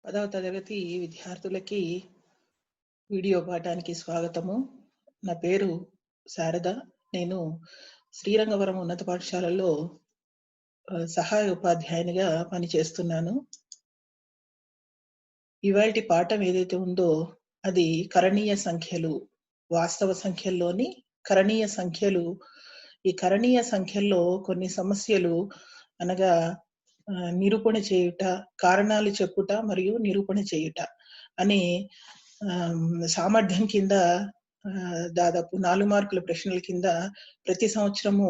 10వ తరగతి విద్యార్థులకి వీడియో పాఠానికి స్వాగతము. నా పేరు శారద. నేను శ్రీరంగవరం ఉన్నత పాఠశాలలో సహాయ ఉపాధ్యాయునిగా పనిచేస్తున్నాను. ఇవాల్టి పాఠం ఏదైతే ఉందో అది కరణీయ సంఖ్యలు, వాస్తవ సంఖ్యల్లోని కరణీయ సంఖ్యలు. ఈ కరణీయ సంఖ్యల్లో కొన్ని సమస్యలు అనగా నిరూపణ చేయుట, కారణాలు చెప్పుట మరియు నిరూపణ చేయుట అనే సామర్థ్యం కింద దాదాపు 4 మార్కుల ప్రశ్నల కింద ప్రతి సంవత్సరము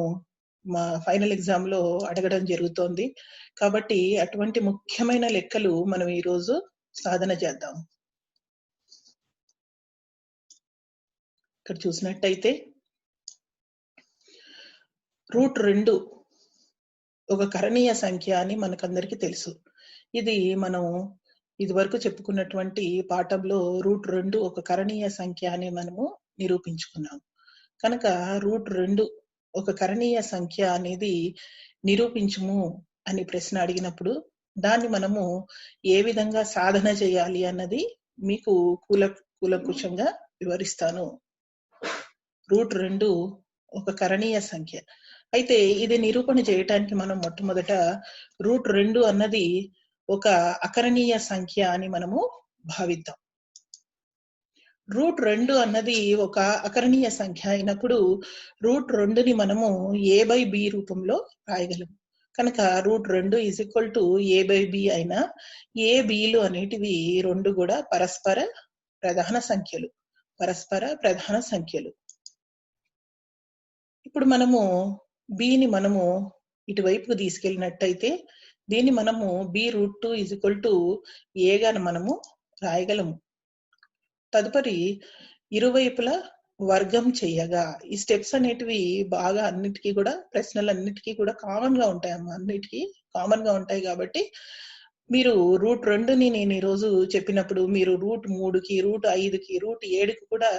మా ఫైనల్ ఎగ్జామ్ లో అడగడం జరుగుతోంది. కాబట్టి అటువంటి ముఖ్యమైన లెక్కలు మనం ఈరోజు సాధన చేద్దాం. ఇక్కడ చూసినట్టయితే √2 ఒక కరణీయ సంఖ్య అని మనకందరికీ తెలుసు. ఇది మనం ఇదివరకు చెప్పుకున్నటువంటి పాఠంలో √2 ఒక కరణీయ సంఖ్య అని మనము నిరూపించుకున్నాం. కనుక √2 ఒక కరణీయ సంఖ్య అనేది నిరూపించుము అని ప్రశ్న అడిగినప్పుడు దాన్ని మనము ఏ విధంగా సాధన చేయాలి అన్నది మీకు కూలంకుషంగా వివరిస్తాను. √2 ఒక కరణీయ సంఖ్య. అయితే ఇది నిరూపణ చేయటానికి మనం మొట్టమొదట √2 అన్నది ఒక అకరణీయ సంఖ్య అని మనము భావిద్దాం. √2 అన్నది ఒక అకరణీయ సంఖ్య అయినప్పుడు √2ని మనము a/b రూపంలో రాయగలం. కనుక √2 a/b అయినా a, bలు అనేటివి రెండు కూడా పరస్పర ప్రధాన సంఖ్యలు. ఇప్పుడు మనము బిని మనము ఇటువైపుకు తీసుకెళ్ళినట్టయితే దీన్ని మనము b√2 a గా మనము రాయగలము. తదుపరి ఇరువైపులా వర్గం చేయగా, ఈ స్టెప్స్ అనేటివి బాగా అన్నిటికీ కూడా ప్రశ్నలన్నిటికీ కూడా కామన్ గా ఉంటాయమ్మా. అన్నిటికీ కామన్ గా ఉంటాయి కాబట్టి మీరు √2ని నేను ఈరోజు చెప్పినప్పుడు మీరు √3కి, √5కి, √7కి కూడా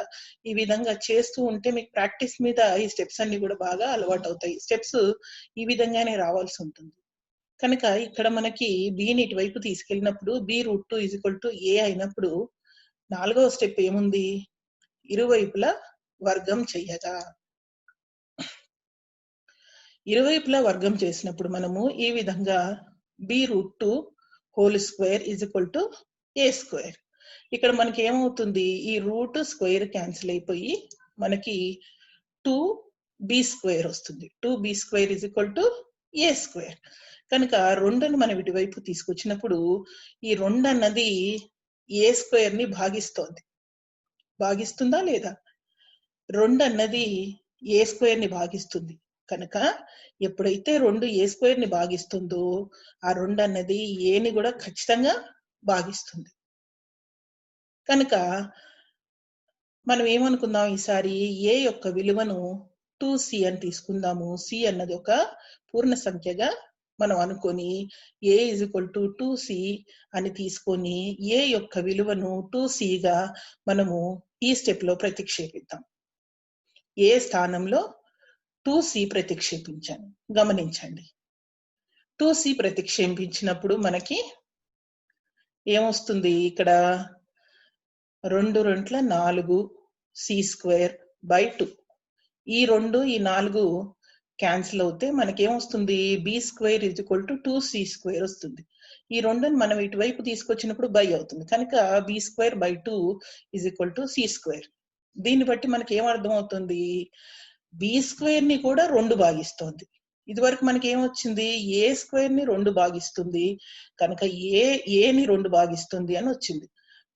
ఈ విధంగా చేస్తూ ఉంటే మీకు ప్రాక్టీస్ మీద ఈ స్టెప్స్ అన్ని కూడా బాగా అలవాటు అవుతాయి. స్టెప్స్ ఈ విధంగానే రావాల్సి ఉంటుంది. కనుక ఇక్కడ మనకి బిని ఇటువైపు తీసుకెళ్ళినప్పుడు b√2 a అయినప్పుడు 4వ స్టెప్ ఏముంది? ఇరువైపులా వర్గం చెయ్యగా. ఇరువైపులా వర్గం చేసినప్పుడు మనము ఈ విధంగా b√2² a². ఇక్కడ మనకి ఏమవుతుంది? ఈ రూట్ స్క్వేర్ క్యాన్సిల్ అయిపోయి మనకి 2b² వస్తుంది. 2b² a². కనుక 2ని మనం ఇటువైపు తీసుకొచ్చినప్పుడు ఈ 2 అన్నది a²ని భాగిస్తోంది. భాగిస్తుందా లేదా? 2 అన్నది a²ని భాగిస్తుంది. కనుక ఎప్పుడైతే 2 a²ని భాగిస్తుందో ఆ 2 అన్నది ఏని కూడా ఖచ్చితంగా భాగిస్తుంది. కనుక మనం ఏమనుకుందాం, ఈసారి ఏ యొక్క విలువను 2c అని తీసుకుందాము. c అన్నది ఒక పూర్ణ సంఖ్యగా మనం అనుకొని a = 2c అని తీసుకొని a యొక్క విలువను 2cగా మనము ఈ స్టెప్ లో ప్రతిక్షేపిద్దాం. ఏ స్థానంలో 2c ప్రతిక్షేపించాను గమనించండి. 2c ప్రతిక్షేపించినప్పుడు మనకి ఏమొస్తుంది? ఇక్కడ 2 2 4 c²/2. ఈ 2 ఈ 4 క్యాన్సిల్ అవుతే మనకేమొస్తుంది? b² = 2c² వస్తుంది. ఈ 2ని మనం ఇటువైపు తీసుకొచ్చినప్పుడు బై అవుతుంది. కనుక b²/2 = c². దీన్ని బట్టి మనకి ఏమర్థం అవుతుంది? b²ని కూడా 2 భాగిస్తోంది. ఇదివరకు మనకి ఏమొచ్చింది? a²ని 2 భాగిస్తుంది కనుక ఏని 2 భాగిస్తుంది అని వచ్చింది.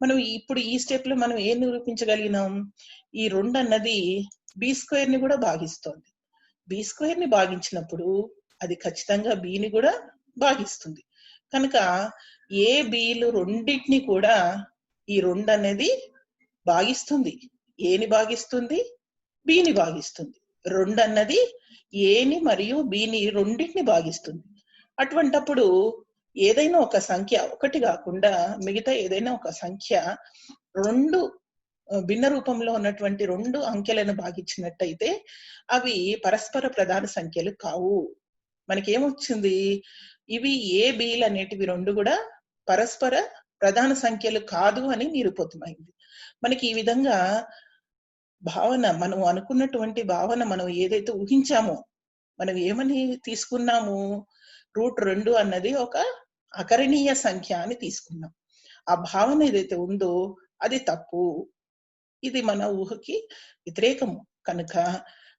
మనం ఇప్పుడు ఈ స్టెప్ లో మనం ఏం నిరూపించగలిగినాం? ఈ 2 అన్నది b²ని కూడా భాగిస్తోంది. b²ని భాగించినప్పుడు అది ఖచ్చితంగా bని కూడా భాగిస్తుంది. కనుక a, bలు రెండింటిని కూడా ఈ 2 అనేది భాగిస్తుంది. ఏని భాగిస్తుంది? bని భాగిస్తుంది. 2 అన్నది ఏని మరియు bని రెండింటిని భాగిస్తుంది. అటువంటప్పుడు ఏదైనా ఒక సంఖ్య ఒకటి కాకుండా మిగతా ఏదైనా ఒక సంఖ్య 2 భిన్న రూపంలో ఉన్నటువంటి 2 అంకెలను భాగించినట్టయితే అవి పరస్పర ప్రధాన సంఖ్యలు కావు. మనకేమొచ్చింది? ఇవి a, bలు అనేటివి 2 కూడా పరస్పర ప్రధాన సంఖ్యలు కాదు అని నిరూపితమైంది. మనకి ఈ విధంగా భావన, మనం అనుకున్నటువంటి భావన, మనం ఏదైతే ఊహించామో, మనం ఏమని తీసుకున్నాము, √2 అన్నది ఒక అకరణీయ సంఖ్య అని తీసుకున్నాం. ఆ భావన ఏదైతే ఉందో అది తప్పు, ఇది మన ఊహకి వ్యతిరేకము. కనుక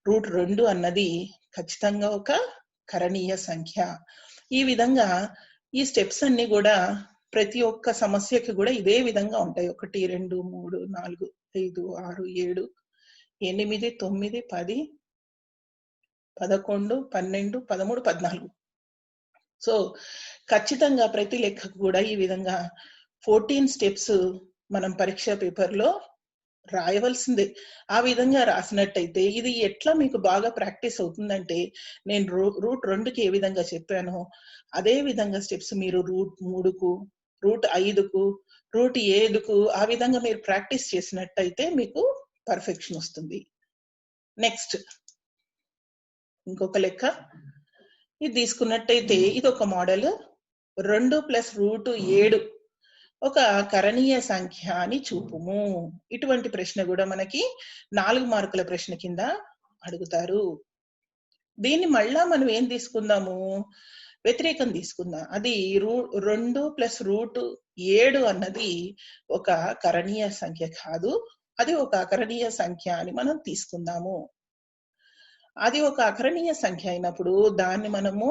√2 అన్నది ఖచ్చితంగా ఒక కరణీయ సంఖ్య. ఈ విధంగా ఈ స్టెప్స్ అన్ని కూడా ప్రతి ఒక్క సమస్యకి కూడా ఇదే విధంగా ఉంటాయి. 1 2 3 4 5 6 7 8 9 10 11 12 13 14. సో ఖచ్చితంగా ప్రతి లెక్కకు కూడా ఈ విధంగా 14 స్టెప్స్ మనం పరీక్ష పేపర్ లో రాయవలసిందే. ఆ విధంగా రాసినట్టయితే ఇది ఎట్లా మీకు బాగా ప్రాక్టీస్ అవుతుందంటే, నేను √2కి ఏ విధంగా చెప్పానో అదే విధంగా స్టెప్స్ మీరు √3కు, √5కు, √7కు ఆ విధంగా మీరు ప్రాక్టీస్ చేసినట్టయితే మీకు పర్ఫెక్షన్ వస్తుంది. నెక్స్ట్ ఇంకొక లెక్క ఇది తీసుకున్నట్టయితే ఇది ఒక మోడల్. 2 + √7 ఒక కరణీయ సంఖ్య అని చూపుము. ఇటువంటి ప్రశ్న కూడా మనకి 4 మార్కుల ప్రశ్న కింద అడుగుతారు. దీన్ని మళ్ళా మనం ఏం తీసుకుందాము, వ్యతిరేకం తీసుకుందాం. అది 2 + √7 అన్నది ఒక కరణీయ సంఖ్య కాదు, అది ఒక అకరణీయ సంఖ్య అని మనం తీసుకుందాము. అది ఒక అకరణీయ సంఖ్య అయినప్పుడు దాన్ని మనము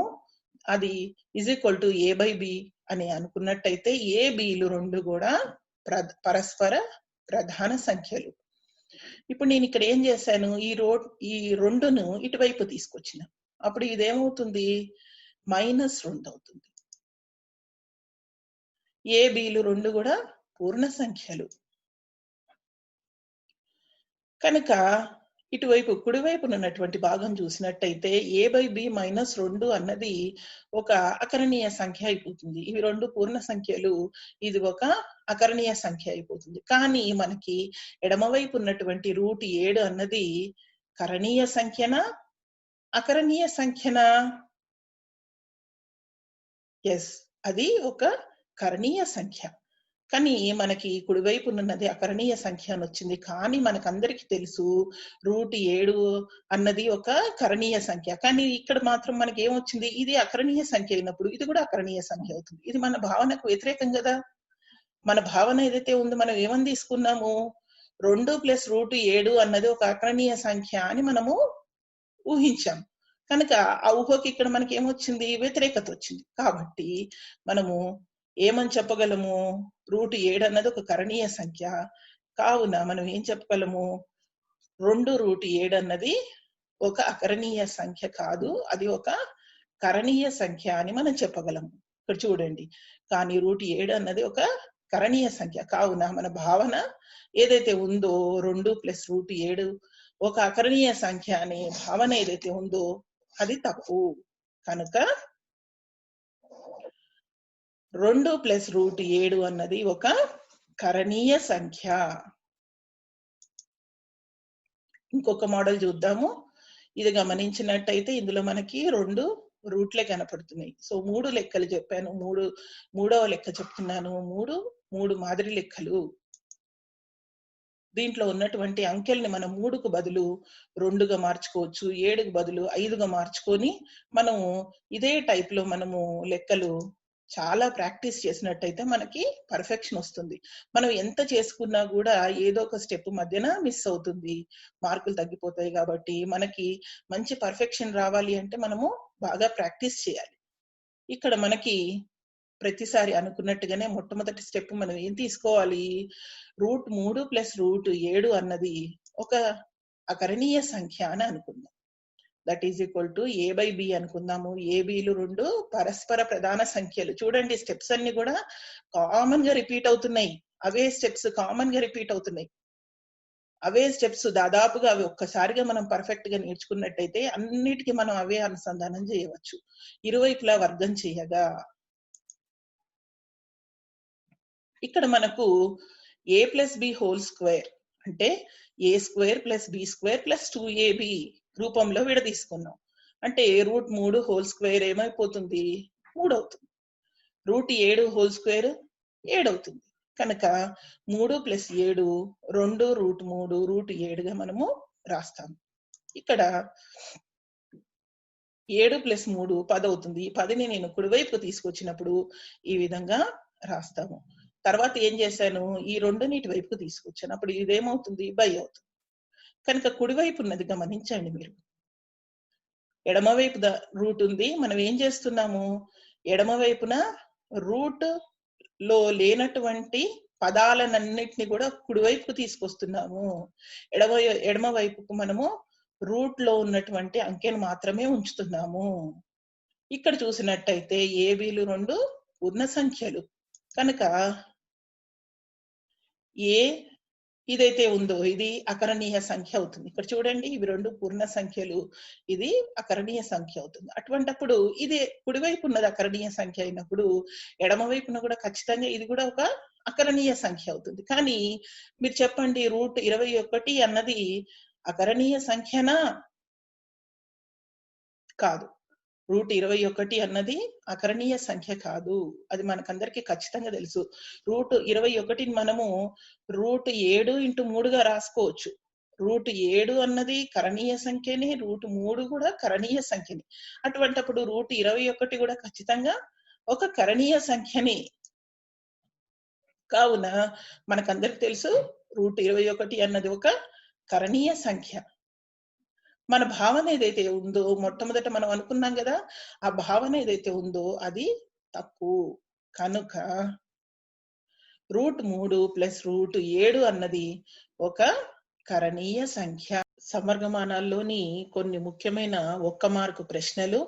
అది =a/b అని అనుకున్నట్టయితే ఏ బిలు రెండు కూడా పరస్పర ప్రధాన సంఖ్యలు. ఇప్పుడు నేను ఇక్కడ ఏం చేశాను, ఈ 2ను ఇటువైపు తీసుకొచ్చిన, అప్పుడు ఇదేమవుతుంది, -2 అవుతుంది. ఏ బిలు రెండు కూడా పూర్ణ సంఖ్యలు. కనుక ఇటువైపు కుడివైపున ఉన్నటువంటి భాగం చూసినట్టయితే a/b -2 అన్నది ఒక అకరణీయ సంఖ్య అయిపోతుంది. ఇవి రెండు పూర్ణ సంఖ్యలు, ఇది ఒక అకరణీయ సంఖ్య అయిపోతుంది. కానీ మనకి ఎడమవైపు ఉన్నటువంటి √7 అన్నది కరణీయ సంఖ్యనా అకరణీయ సంఖ్యనా? ఎస్, అది ఒక కరణీయ సంఖ్య. కానీ మనకి కుడివైపు ఉన్నది అకరణీయ సంఖ్య అని వచ్చింది. కానీ మనకందరికి తెలుసు √7 అన్నది ఒక కరణీయ సంఖ్య. కానీ ఇక్కడ మాత్రం మనకి ఏమొచ్చింది, ఇది అకరణీయ సంఖ్య అయినప్పుడు ఇది కూడా అకరణీయ సంఖ్య అవుతుంది. ఇది మన భావనకు వ్యతిరేకం కదా. మన భావన ఏదైతే ఉందో మనం ఏమని తీసుకున్నాము, 2 + √7 అన్నది ఒక అకరణీయ సంఖ్య అని మనము ఊహించాం. కనుక ఆ ఊహకి ఇక్కడ మనకి ఏమొచ్చింది, వ్యతిరేకత వచ్చింది. కాబట్టి మనము ఏమని చెప్పగలము, √7 అన్నది ఒక కరణీయ సంఖ్య కావున మనం ఏం చెప్పగలము, 2 √7 అన్నది ఒక అకరణీయ సంఖ్య కాదు, అది ఒక కరణీయ సంఖ్య అని మనం చెప్పగలము. ఇక్కడ చూడండి, కానీ √7 అన్నది ఒక కరణీయ సంఖ్య కావున మన భావన ఏదైతే ఉందో 2 + √7 ఒక అకరణీయ సంఖ్య అనే భావన ఏదైతే ఉందో అది తప్పు. కనుక 2 + √7 అన్నది ఒక కరణీయ సంఖ్య. ఇంకొక మోడల్ చూద్దాము. ఇది గమనించినట్టయితే ఇందులో మనకి 2 రూట్లే కనపడుతున్నాయి. సో 3 లెక్కలు చెప్పాను, మూడవ లెక్క చెప్తున్నాను. 3 మాదిరి లెక్కలు. దీంట్లో ఉన్నటువంటి అంకెల్ని మనం 3కు బదులు 2గా మార్చుకోవచ్చు, 7కు బదులు 5గా మార్చుకొని మనము ఇదే టైప్ లో మనము లెక్కలు చాలా ప్రాక్టీస్ చేసినట్టయితే మనకి పర్ఫెక్షన్ వస్తుంది. మనం ఎంత చేసుకున్నా కూడా ఏదో ఒక స్టెప్ మధ్యన మిస్ అవుతుంది, మార్కులు తగ్గిపోతాయి. కాబట్టి మనకి మంచి పర్ఫెక్షన్ రావాలి అంటే మనము బాగా ప్రాక్టీస్ చేయాలి. ఇక్కడ మనకి ప్రతిసారి అనుకున్నట్టుగానే మొట్టమొదటి స్టెప్ మనం ఏం తీసుకోవాలి, √3 + √7 అన్నది ఒక అకరణీయ సంఖ్య అని అనుకుందాం. That is equal to a/b అనుకుందాము. a/bలు రెండు పరస్పర ప్రధాన సంఖ్యలు. చూడండి, స్టెప్స్ అన్ని కూడా కామన్ గా రిపీట్ అవుతున్నాయి. అవే స్టెప్స్ కామన్ గా రిపీట్ అవుతున్నాయి. అవే స్టెప్స్ దాదాపుగా అవి ఒక్కసారిగా మనం పర్ఫెక్ట్ గా నేర్చుకున్నట్టయితే అన్నిటికీ మనం అవే అనుసంధానం చేయవచ్చు. ఇరువైపులా వర్గం చేయగా ఇక్కడ మనకు a+b² అంటే a² + b² + 2ab రూపంలో విడదీసుకున్నాం. అంటే √3² ఏమైపోతుంది, 3 అవుతుంది. √7² 7 అవుతుంది. కనుక 3 + 7 2√3√7గా మనము రాస్తాము. ఇక్కడ 7 + 3 10 అవుతుంది. ఈ 10ని నేను కుడివైపు తీసుకొచ్చినప్పుడు ఈ విధంగా రాస్తాము. తర్వాత ఏం చేశాను, ఈ 2ని ఇటువైపుకు తీసుకొచ్చాను. అప్పుడు ఇదేమవుతుంది, బై అవుతుంది. కనుక కుడివైపు ఉన్నది గమనించండి మీరు. ఎడమవైపు రూట్ ఉంది. మనం ఏం చేస్తున్నాము, ఎడమవైపున రూట్ లో లేనటువంటి పదాలన్నిటిని కూడా కుడివైపుకు తీసుకొస్తున్నాము. ఎడమ వైపుకు మనము రూట్ లో ఉన్నటువంటి అంకెను మాత్రమే ఉంచుతున్నాము. ఇక్కడ చూసినట్టయితే ఏబీలు 2 పూర్ణ సంఖ్యలు. కనుక ఏ ఇదైతే ఉందో ఇది అకరణీయ సంఖ్య అవుతుంది. ఇక్కడ చూడండి, ఇవి 2 పూర్ణ సంఖ్యలు, ఇది అకరణీయ సంఖ్య అవుతుంది. అటువంటప్పుడు ఇది కుడివైపు ఉన్నది అకరణీయ సంఖ్య అయినప్పుడు ఎడమ వైపున కూడా ఖచ్చితంగా ఇది కూడా ఒక అకరణీయ సంఖ్య అవుతుంది. కానీ మీరు చెప్పండి, √21 అన్నది అకరణీయ సంఖ్యనా? కాదు. √21 అన్నది అకరణీయ సంఖ్య కాదు. అది మనకందరికి ఖచ్చితంగా తెలుసు. √21 మనము √7 × 3గా రాసుకోవచ్చు. √7 అన్నది కరణీయ సంఖ్యని, √3 కూడా కరణీయ సంఖ్యని. అటువంటప్పుడు √21 కూడా ఖచ్చితంగా ఒక కరణీయ సంఖ్యని. కావున మనకందరికి తెలుసు √21 అన్నది ఒక కరణీయ సంఖ్య. మన భావన ఏదైతే ఉందో, మొట్టమొదట మనం అనుకున్నాం కదా, ఆ భావన ఏదైతే ఉందో అది తప్పు. కనుక √3 + √7 అన్నది ఒక కరణీయ సంఖ్య. సమర్గమానాల్లోని కొన్ని ముఖ్యమైన 1 మార్కు ప్రశ్నలు.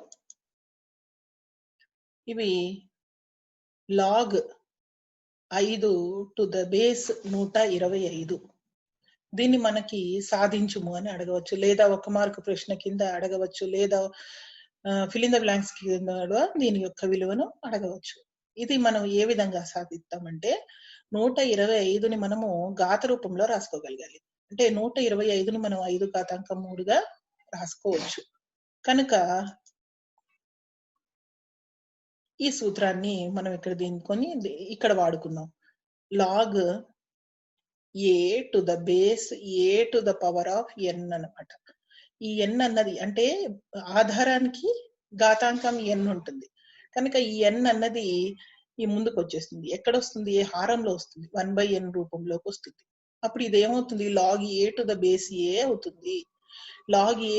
ఇవి log 5⁻125. దీన్ని మనకి సాధించుము అని అడగవచ్చు, లేదా 1 మార్కు ప్రశ్న కింద అడగవచ్చు, లేదా ఫిల్ ఇన్ ద బ్లాంక్స్ కింద దీని యొక్క విలువను అడగవచ్చు. ఇది మనం ఏ విధంగా సాధిస్తామంటే 125ని మనము ఘాత రూపంలో రాసుకోగలగాలి. అంటే 125ని మనం 5⁻3గా రాసుకోవచ్చు. కనుక ఈ సూత్రాన్ని మనం ఇక్కడ దీనికొని ఇక్కడ వాడుకున్నాం. log a⁻n అన్నమాట. ఈ n అన్నది అంటే ఆధారానికి ఘాతాంకం n ఉంటుంది. కనుక ఈ n అన్నది ఈ ముందుకు వచ్చేస్తుంది. ఎక్కడ వస్తుంది, హారంలో వస్తుంది, 1/n రూపంలోకి వస్తుంది. అప్పుడు ఇది ఏమవుతుంది, log a⁻a అవుతుంది. log a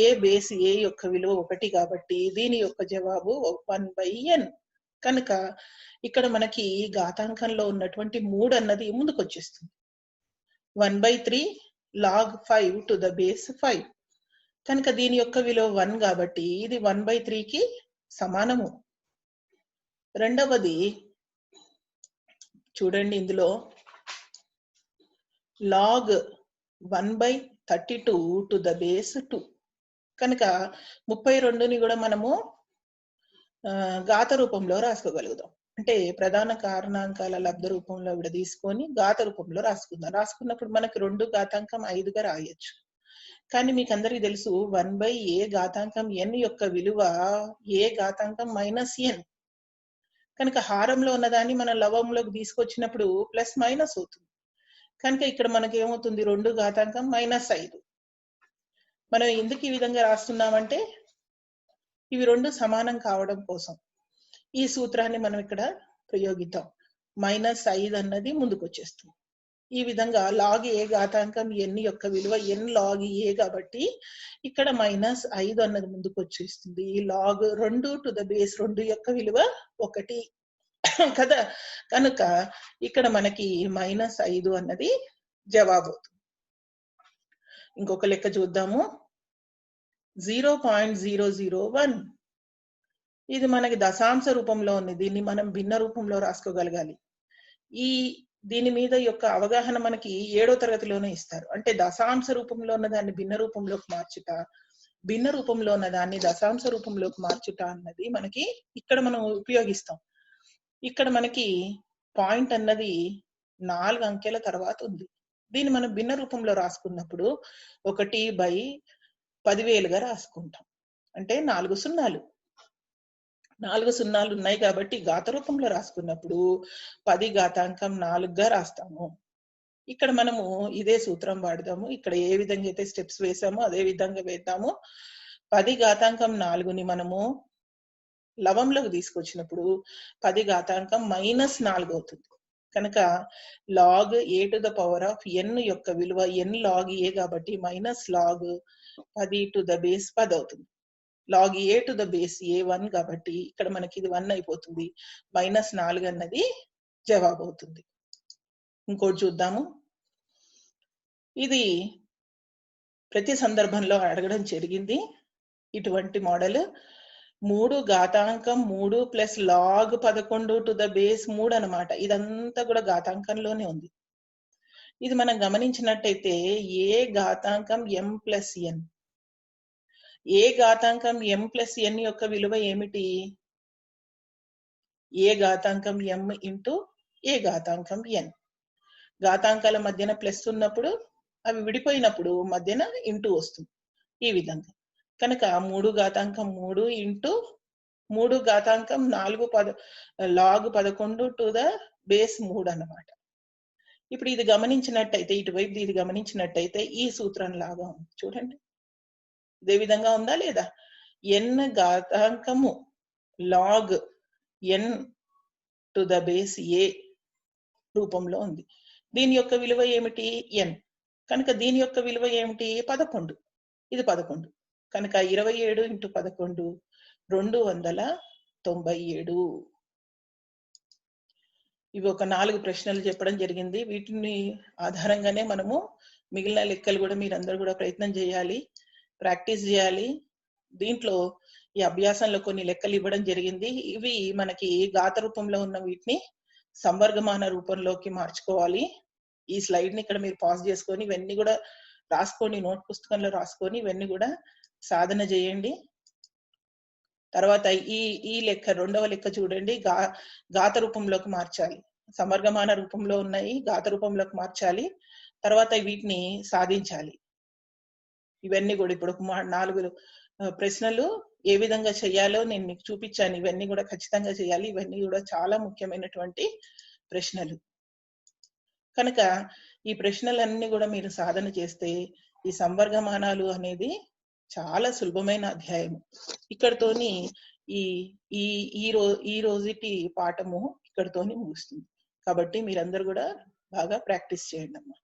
యొక్క విలువ 1 కాబట్టి దీని యొక్క జవాబు 1/n. కనుక ఇక్కడ మనకి ఘాతాంకంలో ఉన్నటువంటి 3 అన్నది ముందుకు వచ్చేస్తుంది. 1/3 log 5⁵. కనుక దీని యొక్క విలువ 1 కాబట్టి ఇది 1/3కి సమానము. రెండవది చూడండి, ఇందులో log 1/32⁵. కనుక 32ని కూడా మనము ఘాత రూపంలో రాసుకోగలుగుతాం. అంటే ప్రధాన కారణాంకాల లబ్ధ రూపంలో తీసుకొని ఘాత రూపంలో రాసుకున్నప్పుడు మనకి 2 ఘాతాంకం 5గా రాయొచ్చు. కానీ మీకు అందరికీ తెలుసు 1/a ఘాతాంకం n యొక్క విలువ a ఘాతాంకం -n. కనుక హారంలో ఉన్నదాన్ని మనం లవంలోకి తీసుకొచ్చినప్పుడు ప్లస్ మైనస్ అవుతుంది. కనుక ఇక్కడ మనకి ఏమవుతుంది, 2 ఘాతాంకం -5. మనం ఎందుకు ఈ విధంగా రాస్తున్నామంటే ఇవి 2 సమానం కావడం కోసం ఈ సూత్రాన్ని మనం ఇక్కడ ప్రయోగిద్దాం. -5 అన్నది ముందుకు వచ్చేస్తుంది. ఈ విధంగా log a ఘాతాంకం n యొక్క విలువ n log a కాబట్టి ఇక్కడ -5 అన్నది ముందుకు వచ్చేస్తుంది. log 2⁵2 యొక్క విలువ 1 కదా. కనుక ఇక్కడ మనకి -5 అన్నది జవాబు అవుతుంది. ఇంకొక లెక్క చూద్దాము. 0.001 ఇది మనకి దశాంశ రూపంలో ఉంది. దీన్ని మనం భిన్న రూపంలో రాసుకోగలగాలి. దీని మీద యొక్క అవగాహన మనకి 7వ తరగతిలోనే ఇస్తారు. అంటే దశాంశ రూపంలో ఉన్న దాన్ని భిన్న రూపంలోకి మార్చుట, భిన్న రూపంలో ఉన్న దాన్ని దశాంశ రూపంలోకి మార్చుట అన్నది మనకి ఇక్కడ మనం ఉపయోగిస్తాం. ఇక్కడ మనకి పాయింట్ అన్నది 4 అంకెల తర్వాత ఉంది. దీన్ని మనం భిన్న రూపంలో రాసుకున్నప్పుడు 1/10,000గా రాసుకుంటాం. అంటే 4 సున్నాలు. 4 సున్నాలు ఉన్నాయి కాబట్టి ఘాత రూపంలో రాసుకున్నప్పుడు 10 ఘాతాంకం 4గా రాస్తాము. ఇక్కడ మనము ఇదే సూత్రం వాడదాము. ఇక్కడ ఏ విధంగా అయితే స్టెప్స్ వేసామో అదే విధంగా వేద్దాము. 10 ఘాతాంకం 4ని మనము లవంలోకి తీసుకొచ్చినప్పుడు 10 ఘాతాంకం -4 అవుతుంది. కనుక log a to the power of n యొక్క విలువ n log a కాబట్టి -log 10 to the base 10 అవుతుంది. log a to the base a 1 కాబట్టి ఇక్కడ మనకి ఇది 1 అయిపోతుంది. -4 అన్నది జవాబు అవుతుంది. ఇంకోటి చూద్దాము. ఇది ప్రతి సందర్భంలో అడగడం జరిగింది ఇటువంటి model. 3 ఘాతాంకం 3 plus log 11 to the base 3 అన్నమాట. ఇదంతా కూడా ఘాతాంకంలోనే ఉంది. ఇది మనం గమనించినట్టయితే ఏ ఘాతాంకం m ప్లస్ n, ఏ ఘాతాంకం m ప్లస్ n యొక్క విలువ ఏమిటి? ఏ ఘాతాంకం m ఇంటూ ఏ ఘాతాంకం n. ఘాతాంకాల మధ్యన ప్లస్ ఉన్నప్పుడు అవి విడిపోయినప్పుడు మధ్యన ఇంటూ వస్తుంది ఈ విధంగా. కనుక 3 ఘాతాంకం 3 into 3 ఘాతాంకం 4 log 11 to the base 3 అన్నమాట. ఇప్పుడు ఇది గమనించినట్టయితే ఇటువైపు ఇది గమనించినట్టయితే ఈ సూత్రం లాగా ఉంది చూడండి. ఇదే విధంగా ఉందా లేదా? n ఘాతాంకము log n to the base a రూపంలో ఉంది. దీని యొక్క విలువ ఏమిటి? n. కనుక దీని యొక్క విలువ ఏమిటి? 11. ఇది 11. కనుక 27 ఇంటూ 11 297. ఇవి ఒక 4 ప్రశ్నలు చెప్పడం జరిగింది. వీటిని ఆధారంగానే మనము మిగిలిన లెక్కలు కూడా మీరందరూ కూడా ప్రయత్నం చేయాలి, ప్రాక్టీస్ చేయాలి. దీంట్లో ఈ అభ్యాసంలో కొన్ని లెక్కలు ఇవ్వడం జరిగింది. ఇవి మనకి ఘాత రూపంలో ఉన్న వీటిని సంవర్గమాన రూపంలోకి మార్చుకోవాలి. ఈ స్లైడ్ ని ఇక్కడ మీరు పాజ్ చేసుకొని ఇవన్నీ కూడా రాసుకొని నోట్ పుస్తకంలో రాసుకొని ఇవన్నీ కూడా సాధన చేయండి. తర్వాత ఈ లెక్క రెండవ లెక్క చూడండి. ఘాత రూపంలోకి మార్చాలి. సంవర్గమాన రూపంలో ఉన్నాయి, ఘాత రూపంలోకి మార్చాలి. తర్వాత వీటిని సాధించాలి. ఇవన్నీ కూడా ఇప్పుడు 4 ప్రశ్నలు ఏ విధంగా చేయాలో నేను మీకు చూపించాను. ఇవన్నీ కూడా ఖచ్చితంగా చేయాలి. ఇవన్నీ కూడా చాలా ముఖ్యమైనటువంటి ప్రశ్నలు. కనుక ఈ ప్రశ్నలన్నీ కూడా మీరు సాధన చేస్తే ఈ సంవర్గమానాలు అనేది చాలా సులభమైన అధ్యాయం. ఇక్కడతోని ఈ రోజుటి పాఠము ఇక్కడతోని ముగుస్తుంది. కాబట్టి మీరందరూ కూడా బాగా ప్రాక్టీస్ చేయండి అమ్మా.